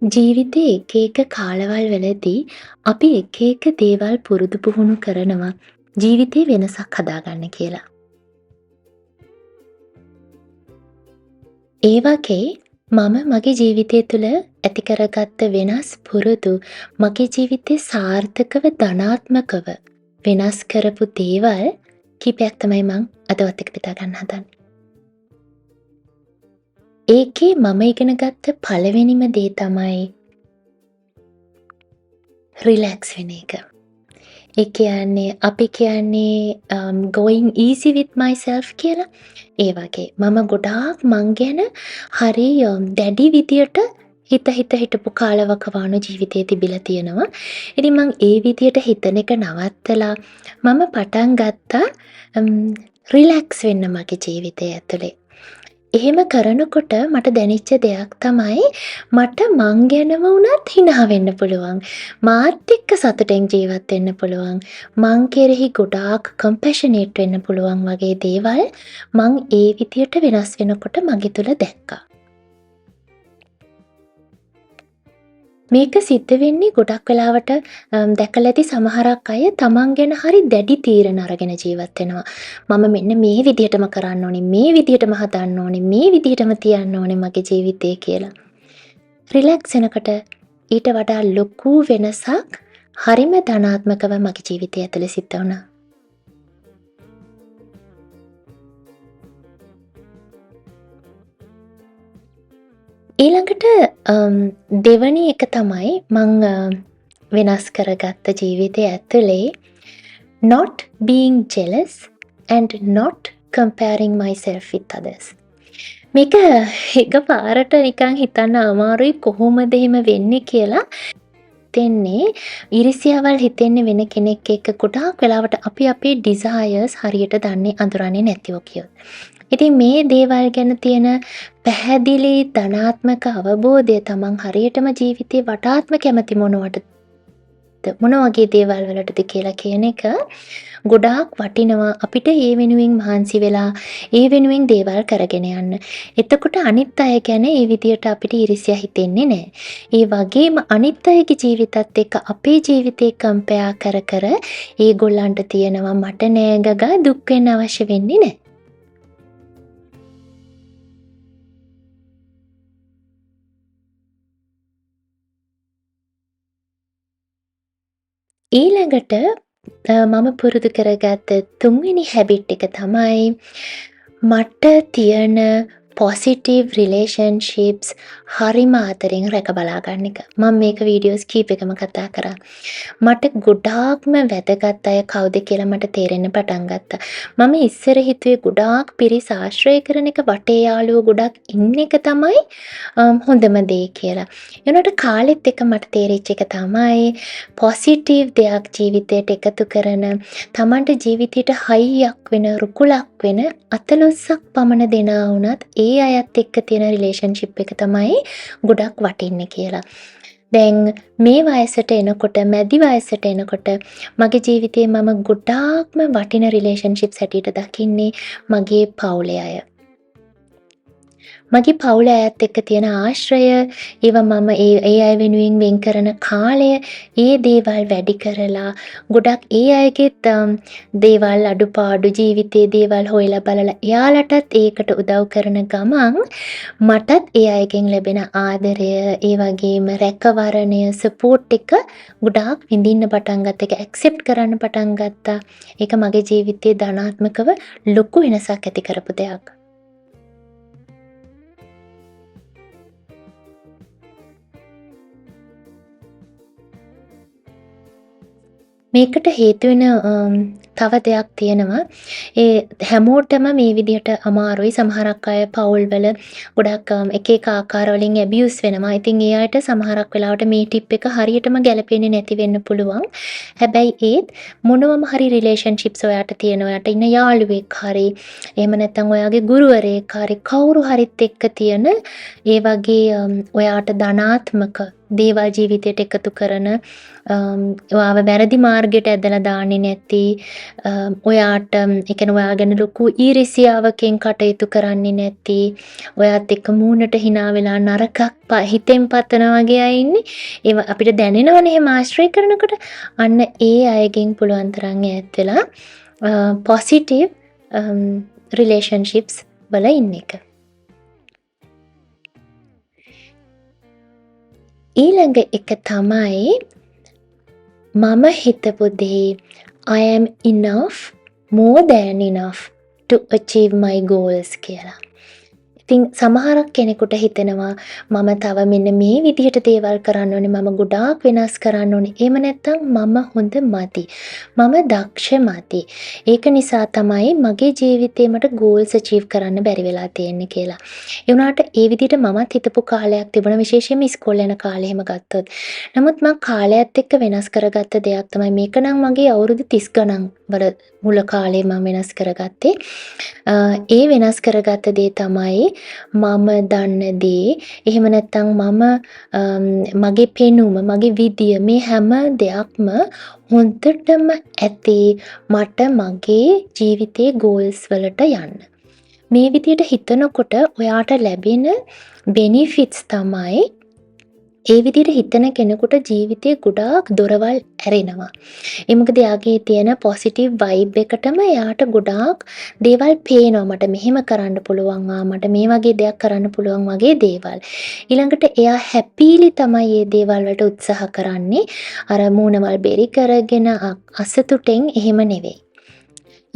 ජීවිතේ එක එක කාලවල් වලදී අපි එක එක දේවල් පුරුදු පුහුණු කරනවා ජීවිතේ වෙනසක් හදාගන්න කියලා. ඒ වගේ මම මගේ ජීවිතය තුළ ඇති කරගත්ත වෙනස් පුරුදු මගේ ජීවිතේ සාර්ථකව ධනාත්මකව වෙනස් කරපු දේවල් කීපයක් තමයි මං අද ඔත් එක්ක බෙදා ගන්න හදන්නේ. ඒකේ මම ඉගෙන ගත්ත පළවෙනිම දේ තමයි රිලැක්ස් වෙන එක. ඒ කියන්නේ අපි කියන්නේ going easy with myself කියලා. ඒ වගේ මම ගොඩාක් මං ගැන හරි දැඩි විදියට හිත හිටපු කාලවකවානු ජීවිතේ තිබිලා තියෙනවා. ඉතින් මං ඒ විදියට හිතන එක නවත්තලා මම පටන් ගත්තා රිලැක්ස් වෙන්න මගේ ජීවිතය ඇතුලේ. එහෙම කරනකොට මට දැනෙච්ච දෙයක් තමයි මට මං ගැනම වුණත් හිනා වෙන්න පුළුවන්. මාත් එක්ක සතුටෙන් ජීවත් වෙන්න පුළුවන්. මං කෙරෙහි ගොඩාක් කම්පැෂනේට් වෙන්න පුළුවන් වගේ දේවල් මං ඒ විදියට වෙනස් වෙනකොට මගේ තුල දැක්කා. මේක සිද්ධ වෙන්නේ ගොඩක් වෙලාවට දැකලා ඇති සමහරක් අය තමන් ගැන හරි දැඩි තීරණ අරගෙන ජීවත් වෙනවා. මම මෙන්න මේ විදිහටම කරන්න ඕනේ, මේ විදිහටම හදන්න ඕනේ, මේ විදිහටම තියන්න ඕනේ මගේ ජීවිතේ කියලා. රිලැක්ස් වෙනකොට ඊට වඩා ලොකු වෙනසක් හරිම ධනාත්මකව මගේ ජීවිතය ඇතුලේ සිද්ධ වුණා. ඊළඟට දෙවැනි එක තමයි මං වෙනස් කරගත්ත ජීවිතය ඇතුලේ not being jealous and not comparing myself with others. මේක එකපාරට නිකන් හිතන්න අමාරුයි කොහොමද එහෙම වෙන්නේ කියලා. හිතෙන්නේ ඉරිසියාවල් හිතෙන්නේ වෙන කෙනෙක් එක්ක ගොඩාක් වෙලාවට අපි අපේ desires හරියට දන්නේ අඳුරන්නේ නැතිව කියොත්. ඉතින් මේ දේවල් ගැන තියෙන පැහැදිලි ධනාත්මක අවබෝධය තමන් හරියටම ජීවිතේ වඩාත්ම කැමති මොන වගේ දේවල් වලටද කියලා කියන එක ගොඩාක් වටිනවා අපිට ඒ වෙනුවෙන් මහන්සි වෙලා ඒ වෙනුවෙන් දේවල් කරගෙන යන්න. එතකොට අනිත් අය ගැන ඒ විදියට අපිට ඉරිසියා හිතෙන්නේ නැහැ. ඒ වගේම අනිත් අයගේ ජීවිතත් එක්ක අපේ ජීවිතේ කම්පෙයාර් කර කර ඒගොල්ලන්ට තියෙනවා මට නෑ ගගා දුක් වෙන්න අවශ්‍ය වෙන්නේ නැහැ. ඊළඟට මම පුරුදු කරගත්ත තුන්වෙනි හැබිට් එක තමයි මට තියෙන පොසිටිව් රිලේෂන්ෂිප්ස් හරිම ආදරෙන් රැක බලා ගන්න එක. මම මේක වීඩියෝස් කීපෙකම කතා කරා. මට ගොඩාක්ම වැදගත් අය කවුද කියලා මට තේරෙන්න පටන් ගත්තා. මම ඉස්සර හිතුවේ ගොඩාක් පිරිස ආශ්‍රය කරන එක වටේ යාළුවෝ ගොඩක් ඉන්න එක තමයි හොඳම දේ කියලා. ඒනට කාලෙත් එක මට තේරිච්ච එක තමයි පොසිටිව් දෙයක් ජීවිතයට එකතු කරන තමන්ට ජීවිතයට හයියක් වෙන රුකුලක් වෙන අතලොස්සක් පමණ දෙනා වුණත් ඒ අයත් එක්ක තියෙන රිලේෂන්ෂිප් එක තමයි ගොඩක් වටින්නේ කියලා. දැන් මේ වයසට එනකොට මැදි වයසට එනකොට මගේ ජීවිතේ මම ගොඩාක්ම වටින රිලේෂන්ෂිප්ස් හැටියට දකින්නේ මගේ පවුලේ අය. මගේ පවුලේ අයත් එක්ක තියෙන ආශ්‍රය, ඒවා මම ඒ අය වෙනුවෙන් වෙන් කරන කාලය, ඒ දේවල් වැඩි කරලා ගොඩක් ඒ අයගේත් දේවල් අඩුපාඩු ජීවිතයේ දේවල් හොයලා බලලා එයාලටත් ඒකට උදව් කරන ගමන් මටත් ඒ අයගෙන් ලැබෙන ආදරය, ඒ වගේම රැකවරණය, සපෝට් එක ගොඩාක් විඳින්න පටන් ගත්තා. ඒක ඇක්සෙප්ට් කරන්න පටන් ගත්තා. ඒක මගේ ජීවිතයේ ධනාත්මකව ලොකු වෙනසක් ඇති කරපු දෙයක්. මේකට හේතු වෙන තව දෙයක් තියෙනවා. ඒ හැමෝටම මේ විදිහට අමාරුයි. සමහරක් අය පවුල්වල ගොඩක් එක එක ආකාරවලින් ඇබියුස් වෙනවා. ඉතින් ඒ අයට සමහරක් වෙලාවට මේ ටිප් එක හරියටම ගැලපෙන්නේ නැති වෙන්න පුළුවන්. හැබැයි ඒත් මොනවම හරි රිලේෂන්ෂිප්ස් ඔයාට තියෙන ඔයාට ඉන්න යාළුවෙක් හරි එහෙම නැත්නම් ඔයාගේ ගුරුවරයෙක් හරි කවුරු හරිත් එක්ක තියෙන ඒ වගේ ඔයාට ධනාත්මක දේවල් ජීවිතයට එකතු කරන, ඔයාව වැරදි මාර්ගයට ඇදලා දාන්නේ නැති, ඔයාට ඒ කියන්නේ ඔයා ගැන ලොකු ඊර්ෂ්‍යාවකින් කටයුතු කරන්නේ නැති, ඔයාත් එක්ක මූණට hina වෙලා නරකක් හිතෙන් පතන වගේ අය ඉන්නේ. ඒව අපිට දැනෙනවනේ එහෙම ආශ්‍රය කරනකොට. අන්න ඒ අයගෙන් පුළුවන් තරම් ඈත් වෙලා positive relationships වල ඉන්න එක. ඊළඟ එක තමයි මම හිතපු දේ I am enough, more than enough to achieve my goals කියලා. ඉතින් සමහරක් කෙනෙකුට හිතෙනවා මම තව මෙන්න මේ විදිහට දේවල් කරන්න ඕනේ, මම ගොඩාක් වෙනස් කරන්න ඕනේ. එහෙම නැත්නම් මම හොඳ මදි. මම දක්ෂ මදි. ඒක නිසා තමයි මගේ ජීවිතේ මට goals achieve කරන්න බැරි වෙලා තියෙන්නේ කියලා. ඒ වුණාට ඒ විදිහට මමත් හිතපු කාලයක් තිබුණා, විශේෂයෙන්ම ඉස්කෝලේ යන කාලේ එහෙම ගත්තොත්. නමුත් මම කාලයත් එක්ක වෙනස් කරගත්ත දෙයක් තමයි මේක නම් මගේ අවුරුදු 30 ගණන් වල මුල කාලේ මම වෙනස් කරගත්තේ. ඒ වෙනස් කරගත්ත දේ තමයි මම දන්න දේ, එහෙම නැත්නම් මගේ පෙනුම, මගේ විදිය, මේ හැම දෙයක්ම හොඳටම ඇති මට මගේ ජීවිතේ ගෝල්ස් වලට යන්න. මේ විදියට හිතනකොට ඔයාට ලැබෙන බෙනිෆිට්ස් තමයි, ඒ විදිහට හිතන කෙනෙකුට ජීවිතේ ගොඩාක් දොරවල් ඇරෙනවා. ඒ මොකද එයාගේ තියෙන පොසිටිව් වයිබ් එකටම එයාට ගොඩාක් දේවල් පේනවා. මට මෙහෙම කරන්න පුළුවන්, මට මේ වගේ දෙයක් කරන්න පුළුවන් වගේ දේවල්. ඊළඟට එයා හැපීලි තමයි මේ දේවල් වලට උත්සාහ කරන්නේ. අර මූණවල් බෙරි කරගෙන අසතුටෙන් එහෙම නෙවෙයි.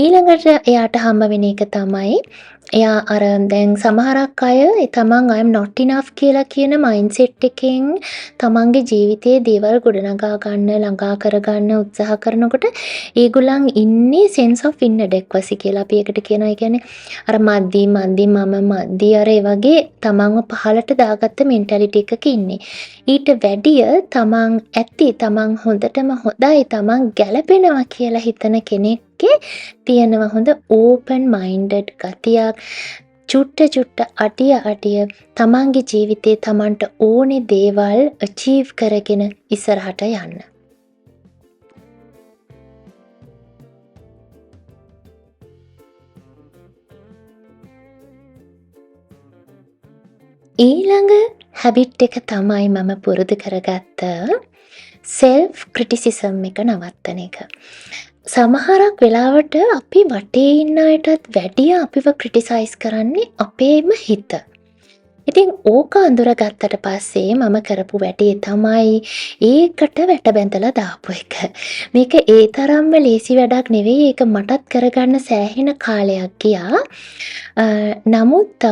ඊළඟට එයාට හම්බ වෙන එක තමයි, එයා අර දැන් සමහරක් අය තමන් I am not enough කියලා කියන මයින්ඩ්සෙට් එකෙන් තමන්ගේ ජීවිතයේ දේවල් ගොඩනගා ගන්න, ළඟා කරගන්න උත්සාහ කරනකොට ඒගොල්ලන් ඉන්නේ sense of inadequacy කියලා අපි ඒකට කියනවා. ඒ කියන්නේ අර මදි මම මදි අර ඒ වගේ තමන්ව පහලට දාගත්ත මෙන්ටැලිටි එකක ඉන්නේ. ඊට වැඩිය තමන් ඇති, තමන් හොඳටම හොඳයි, තමන් ගැළපෙනවා කියලා හිතන කෙනෙක්ගේ තියෙනවා හොඳ ඕපන් මයින්ඩඩ් ගතියක්. චුට්ට අටිය තමන්ගේ ජීවිතේ තමන්ට ඕනේ දේවල් අචීව් කරගෙන ඉස්සරහට යන්න. ඊළඟ හැබිට් එක තමයි මම පුරුදු කරගත්ත self criticism එක නවත්තන එක. සමහරක් වෙලාවට අපි වටේ ඉන්න අයටත් වැඩිය අපිව ක්‍රිටිසයිස් කරන්නේ අපේම හිත. ඉතින් ඕක අඳුරගත්තට පස්සේ මම කරපු වැඩේ තමයි ඒකට වැට බැඳලා දාපු එක. මේක ඒ තරම්ම ලේසි වැඩක් නෙවෙයි. ඒක මටත් කරගන්න සෑහෙන කාලයක් ගියා. නමුත්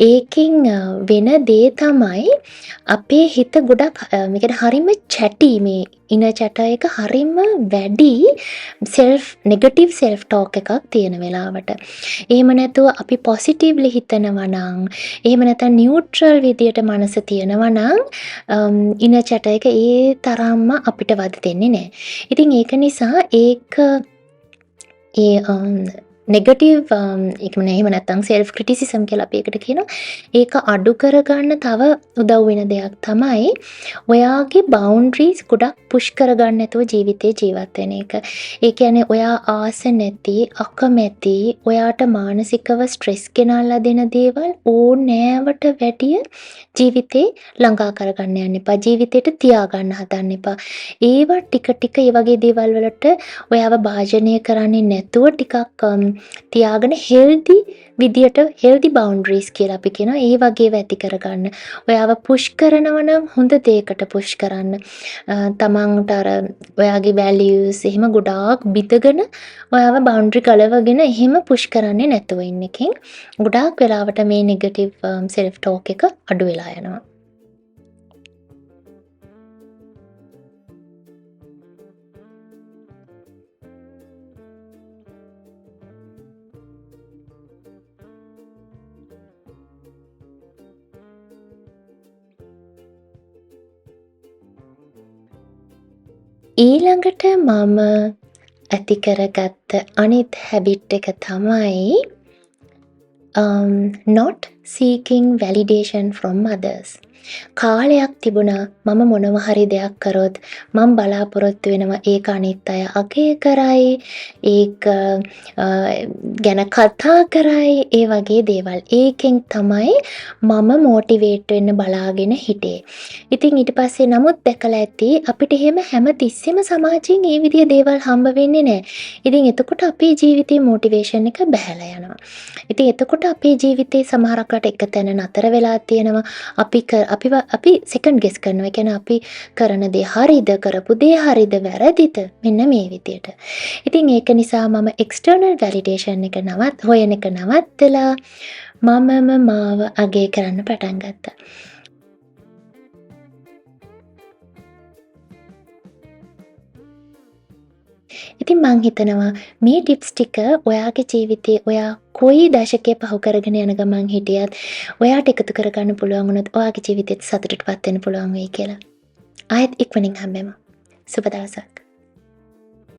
ඒකෙන් වෙන දේ තමයි අපේ හිත ගොඩක් මේ කියන්නේ හරිම චැටි, මේ ඉන චැට එක හරිම වැඩි නෙගටිව් සෙල්ෆ් ටෝක් එකක් තියෙන වෙලාවට. එහෙම නැතුව අපි පොසිටිව්ලි හිතනවා නම්, එහෙම නැත්නම් නියුට්‍රල් විදියට මනස තියෙනවා නම් ඉන චැට එක ඒ තරම්ම අපිට වද දෙන්නේ නැහැ. ඉතින් ඒක නිසා නෙගටිව් එහෙම නැත්නම් සෙල්ෆ් ක්‍රිටිසිසම් කියලා අපි ඒකට කියනවා. ඒක අඩු කරගන්න තව උදව් වෙන දෙයක් තමයි ඔයාගේ බවුන්ඩරිස් ගොඩක් පුෂ් කරගන්න නැතුව ජීවිතේ ජීවත් වෙන එක. ඒ කියන්නේ ඔයා ආස නැති, අකමැති, ඔයාට මානසිකව ස්ට්‍රෙස් ගෙනල්ලා දෙන දේවල් ඕනෑවට වැඩිය ජීවිතේ ළඟා කරගන්න යන්න එපා. ජීවිතේට තියාගන්න හදන්න එපා. ඒවා ටික ඒ වගේ දේවල් වලට ඔයාව භාජනය කරන්නේ නැතුව ටිකක් තියාගෙන හෙල්දි විදියට, හෙල්දි බවුන්ඩරිස් කියලා අපි කියනවා, ඒ වගේව ඇති කරගන්න. ඔයාව පුෂ් කරනවා නම් හොඳ දෙයකට පුෂ් කරන්න. තමන්ට අර ඔයාගේ වැලියුස් එහෙම ගොඩාක් බිඳගෙන ඔයාව බවුන්ඩරි කලවගෙන එහෙම පුෂ් කරන්නේ නැතුව ඉන්න එකෙන් ගොඩාක් වෙලාවට මේ නෙගටිව් සෙල්ෆ් ටෝක් එක අඩු වෙලා යනවා. ඊළඟට මම ඇති කරගත්ත අනිත් හැබිට් එක තමයි not seeking validation from others. කාලයක් තිබුණා මම මොනවා හරි දෙයක් කරොත් මම බලාපොරොත්තු වෙනවා ඒක අනිත් අය අගය කරයි, ඒක ගැන කතා කරයි, ඒ වගේ දේවල්. ඒකෙන් තමයි මම මෝටිවේට් වෙන්න බලාගෙන හිටියේ. ඉතින් ඊට පස්සේ නමුත් දැකලා ඇති අපිට එහෙම හැම තිස්සෙම සමාජයෙන් ඒ විදිය දේවල් හම්බ වෙන්නේ නැහැ. ඉතින් එතකොට අපේ ජීවිතේ මොටිවේෂන් එක බැහැලා යනවා. ඉතින් එතකොට අපේ ජීවිතේ සමහරකට එක තැන නතර වෙලා තියෙනවා. අපි සෙකන්ඩ් ගෙස් කරනවා. ඒ කියන්නේ අපි කරන දේ හරිද, කරපු දේ හරිද, වැරදිද? මෙන්න මේ විදියට. ඉතින් ඒක නිසා මම එක්ස්ටර්නල් වැලිඩේෂන් එක හොයන එක නවත්තලා මමම මාව අගය කරන්න පටන් ගත්තා. ඉතින් මං හිතනවා මේ ටිප්ස් ටික ඔයාගේ ජීවිතේ ඔයා කොයි දශකයේ පහු කරගෙන යන ගමන් හිටියත් ඔයාට එකතු කරගන්න පුළුවන් වුණොත් ඔයාගේ ජීවිතේත් සතුටටපත් වෙන්න පුළුවන් වෙයි කියලා. ආයෙත් ඉක්මනින් හම්බෙමු. සුබ දවසක්.